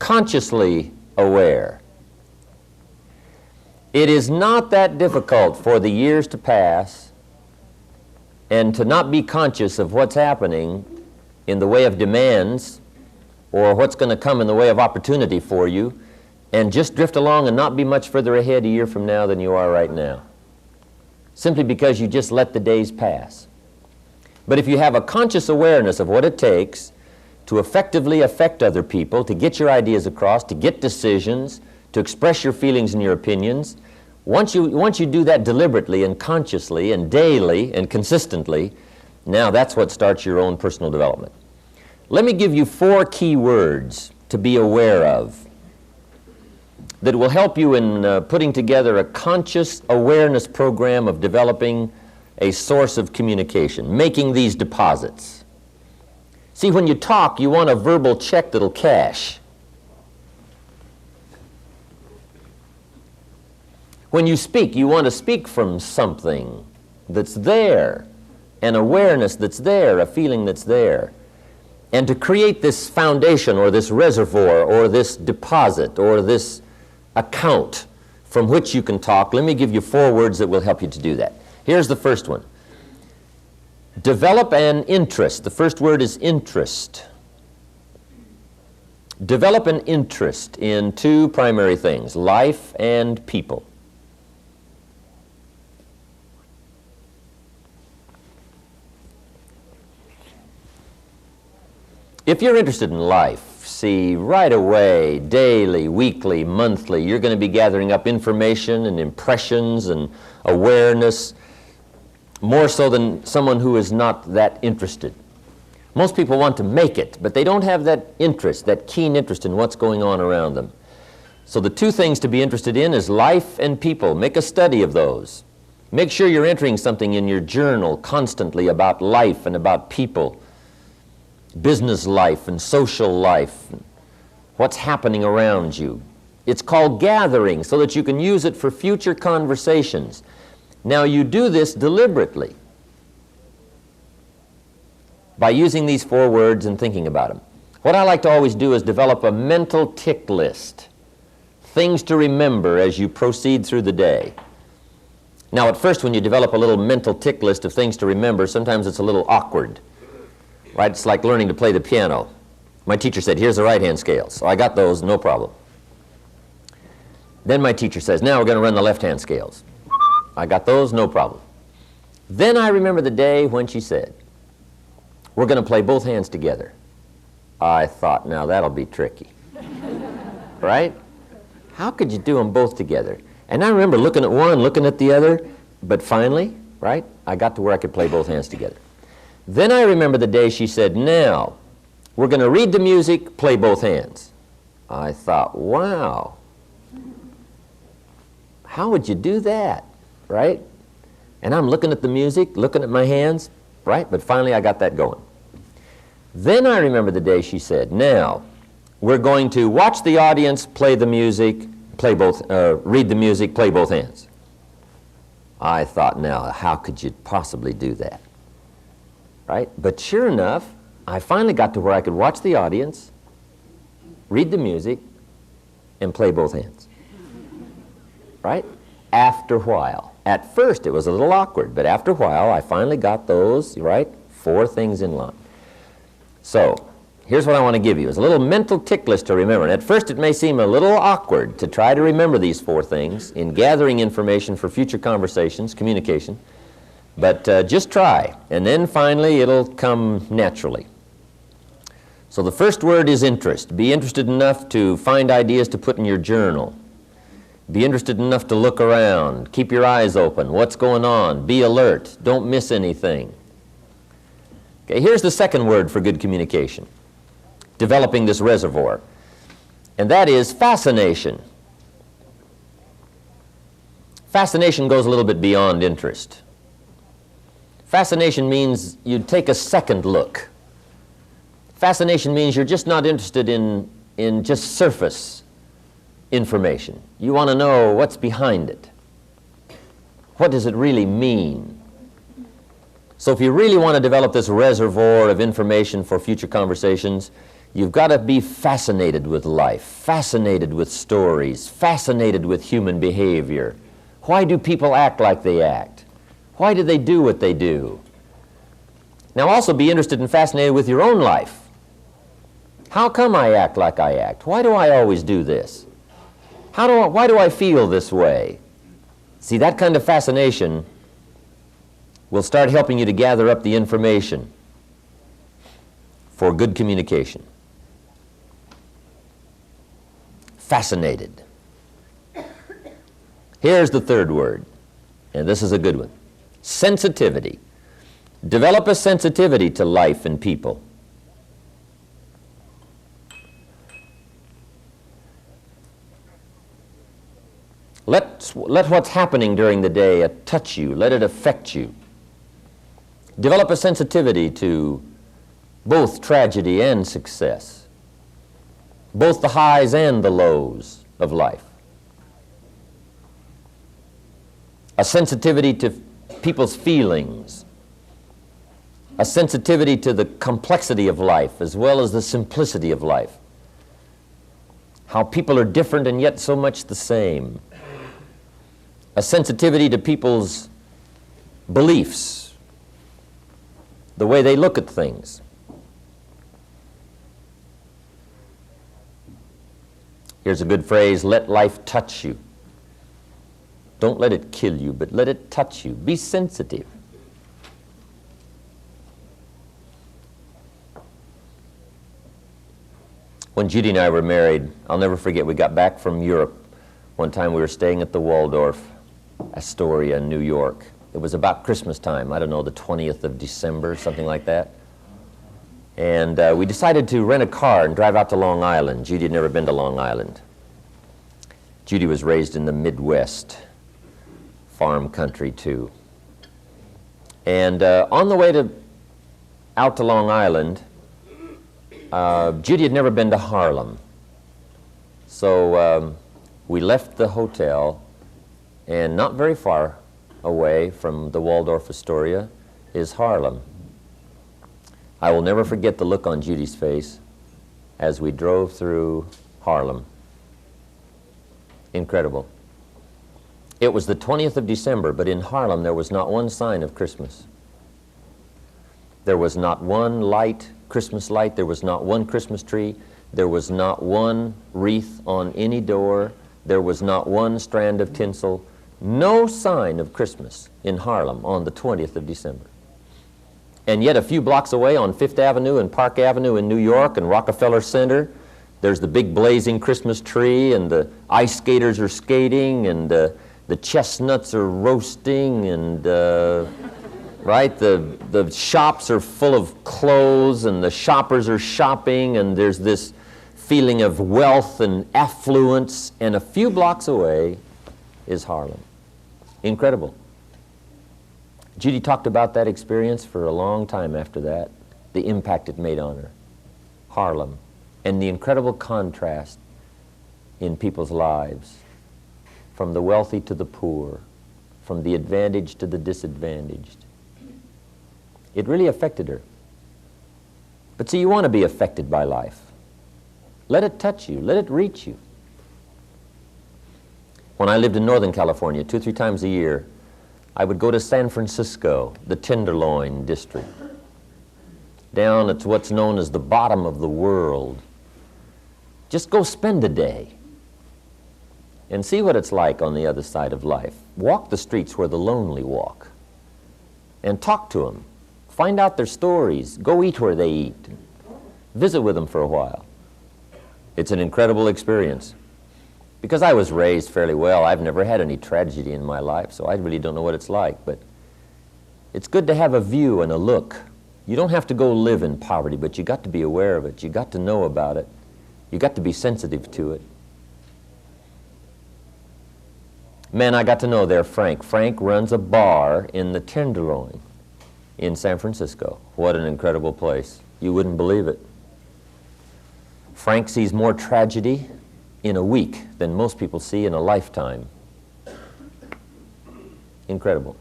consciously aware. It is not that difficult for the years to pass and to not be conscious of what's happening in the way of demands or what's going to come in the way of opportunity for you, and just drift along and not be much further ahead a year from now than you are right now, simply because you just let the days pass. But if you have a conscious awareness of what it takes to effectively affect other people, to get your ideas across, to get decisions, to express your feelings and your opinions, once you do that deliberately and consciously and daily and consistently, now that's what starts your own personal development. Let me give you 4 key words to be aware of that will help you in putting together a conscious awareness program of developing a source of communication, making these deposits. See, when you talk, you want a verbal check that'll cash. When you speak, you want to speak from something that's there, an awareness that's there, a feeling that's there. And to create this foundation or this reservoir or this deposit or this account from which you can talk, let me give you 4 words that will help you to do that. Here's the first one. Develop an interest. The first word is interest. Develop an interest in 2 primary things, life and people. If you're interested in life, see, right away, daily, weekly, monthly, you're going to be gathering up information and impressions and awareness, more so than someone who is not that interested. Most people want to make it, but they don't have that interest, that keen interest in what's going on around them. So the 2 things to be interested in is life and people. Make a study of those. Make sure you're entering something in your journal constantly about life and about people, business life and social life, what's happening around you. It's called gathering so that you can use it for future conversations. Now you do this deliberately by using these 4 words and thinking about them. What I like to always do is develop a mental tick list, things to remember as you proceed through the day. Now at first when you develop a little mental tick list of things to remember, sometimes it's a little awkward. Right? It's like learning to play the piano. My teacher said, here's the right-hand scale. So I got those, no problem. Then my teacher says, now we're going to run the left-hand scales. I got those, no problem. Then I remember the day when she said, we're going to play both hands together. I thought, now that'll be tricky. Right? How could you do them both together? And I remember looking at one, looking at the other, but finally, right, I got to where I could play both hands together. Then I remember the day she said, now, we're going to read the music, play both hands. I thought, wow, how would you do that, right? And I'm looking at the music, looking at my hands, right? But finally I got that going. Then I remember the day she said, now, we're going to watch the audience, play the music, read the music, play both hands. I thought, now, how could you possibly do that? Right? But sure enough, I finally got to where I could watch the audience, read the music, and play both hands. Right? After a while. At first it was a little awkward, but after a while I finally got those, right, 4 things in line. So, here's what I want to give you. It's a little mental tick list to remember. And at first it may seem a little awkward to try to remember these 4 things in gathering information for future conversations, communication. But just try, and then finally it'll come naturally. So the first word is interest. Be interested enough to find ideas to put in your journal. Be interested enough to look around. Keep your eyes open. What's going on? Be alert. Don't miss anything. Okay, here's the second word for good communication. Developing this reservoir. And that is fascination. Fascination goes a little bit beyond interest. Fascination means you take a second look. Fascination means you're just not interested in just surface information. You want to know what's behind it. What does it really mean? So if you really want to develop this reservoir of information for future conversations, You've got to be fascinated with life, fascinated with stories, fascinated with human behavior. Why do people act like they act? Why do they do what they do? Now also be interested and fascinated with your own life. How come I act like I act? Why do I always do this? Why do I feel this way? See, that kind of fascination will start helping you to gather up the information for good communication. Fascinated. Here's the third word, and this is a good one. Sensitivity. Develop a sensitivity to life and people. Let what's happening during the day touch you. Let it affect you. Develop a sensitivity to both tragedy and success, both the highs and the lows of life. A sensitivity to people's feelings, a sensitivity to the complexity of life as well as the simplicity of life. How people are different and yet so much the same. A sensitivity to people's beliefs, the way they look at things. Here's a good phrase, let life touch you. Don't let it kill you, but let it touch you. Be sensitive. When Judy and I were married, I'll never forget, we got back from Europe. One time we were staying at the Waldorf Astoria in New York. It was about Christmas time, I don't know, the 20th of December, something like that. And we decided to rent a car and drive out to Long Island. Judy had never been to Long Island. Judy was raised in the Midwest, farm country too. And on the way out to Long Island, Judy had never been to Harlem. So we left the hotel, and not very far away from the Waldorf Astoria is Harlem. I will never forget the look on Judy's face as we drove through Harlem. Incredible. It was the 20th of December, but in Harlem there was not one sign of Christmas. There was not one light, Christmas light. There was not one Christmas tree. There was not one wreath on any door. There was not one strand of tinsel. No sign of Christmas in Harlem on the 20th of December. And yet a few blocks away on Fifth Avenue and Park Avenue in New York and Rockefeller Center, there's the big blazing Christmas tree, and the ice skaters are skating, and the chestnuts are roasting, and right, the shops are full of clothes, and the shoppers are shopping, and there's this feeling of wealth and affluence, and a few blocks away is Harlem. Incredible. Judy talked about that experience for a long time after that, the impact it made on her. Harlem, and the incredible contrast in people's lives, from the wealthy to the poor, from the advantaged to the disadvantaged. It really affected her. But see, you want to be affected by life. Let it touch you. Let it reach you. When I lived in Northern California, 2 or 3 times a year, I would go to San Francisco, the Tenderloin district, down at what's known as the bottom of the world. Just go spend a day and see what it's like on the other side of life. Walk the streets where the lonely walk and talk to them. Find out their stories. Go eat where they eat. Visit with them for a while. It's an incredible experience. Because I was raised fairly well, I've never had any tragedy in my life, so I really don't know what it's like. But it's good to have a view and a look. You don't have to go live in poverty, but you got to be aware of it. You got to know about it. You got to be sensitive to it. Man, I got to know there Frank. Frank runs a bar in the Tenderloin in San Francisco. What an incredible place. You wouldn't believe it. Frank sees more tragedy in a week than most people see in a lifetime. Incredible.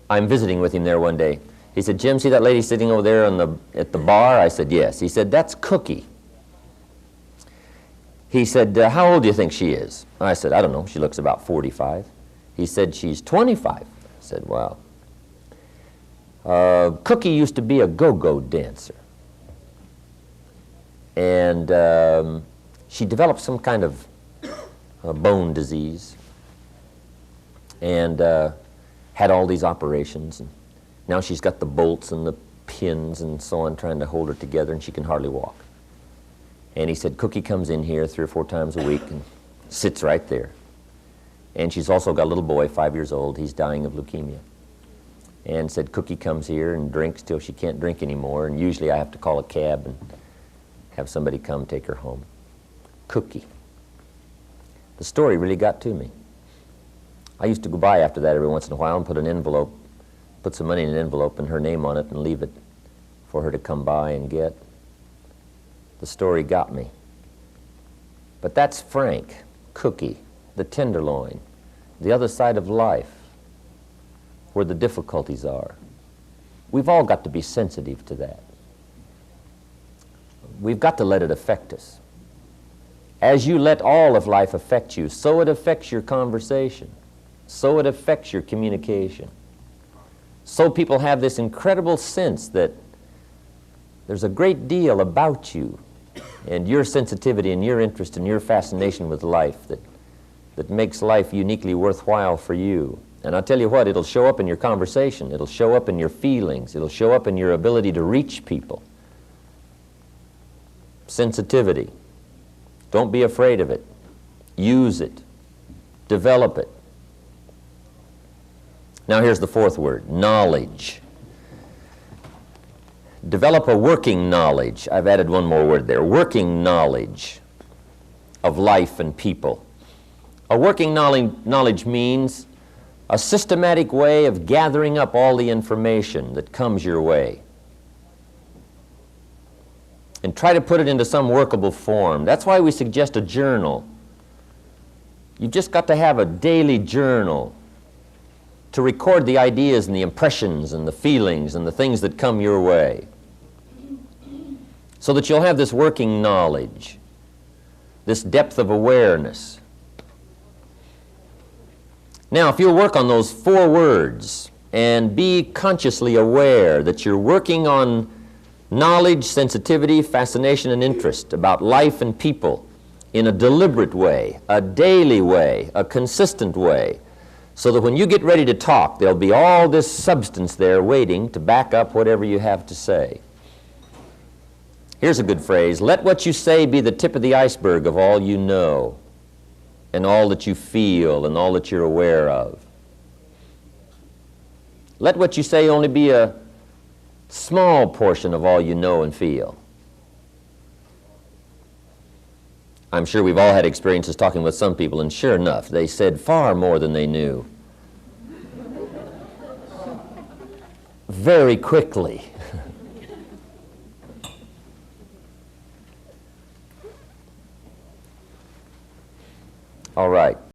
I'm visiting with him there one day. He said, Jim, see that lady sitting over there at the bar? I said, yes. He said, that's Cookie. He said, how old do you think she is? I said, I don't know. She looks about 45. He said, she's 25. I said, wow. Cookie used to be a go-go dancer. And she developed some kind of bone disease and had all these operations. And now she's got the bolts and the pins and so on trying to hold her together, and she can hardly walk. And he said, Cookie comes in here 3 or 4 times a week and sits right there. And she's also got a little boy, 5 years old. He's dying of leukemia. And said, Cookie comes here and drinks till she can't drink anymore, and usually I have to call a cab and have somebody come take her home. Cookie. The story really got to me. I used to go by after that every once in a while and put some money in an envelope and her name on it and leave it for her to come by and get. The story got me. But that's Frank, Cookie, the tenderloin, the other side of life, where the difficulties are. We've all got to be sensitive to that. We've got to let it affect us. As you let all of life affect you, so it affects your conversation, so it affects your communication. So people have this incredible sense that there's a great deal about you and your sensitivity and your interest and your fascination with life that makes life uniquely worthwhile for you. And I'll tell you what, it'll show up in your conversation, it'll show up in your feelings, it'll show up in your ability to reach people. Sensitivity. Don't be afraid of it. Use it. Develop it. Now here's the 4th word, knowledge. Develop a working knowledge. I've added one more word there, working knowledge of life and people. A working knowledge means a systematic way of gathering up all the information that comes your way and try to put it into some workable form. That's why we suggest a journal. You've just got to have a daily journal to record the ideas and the impressions and the feelings and the things that come your way, so that you'll have this working knowledge, this depth of awareness. Now, if you'll work on those 4 words and be consciously aware that you're working on knowledge, sensitivity, fascination, and interest about life and people in a deliberate way, a daily way, a consistent way, so that when you get ready to talk, there'll be all this substance there waiting to back up whatever you have to say. Here's a good phrase, let what you say be the tip of the iceberg of all you know and all that you feel and all that you're aware of. Let what you say only be a small portion of all you know and feel. I'm sure we've all had experiences talking with some people, and sure enough, they said far more than they knew. Very quickly. All right.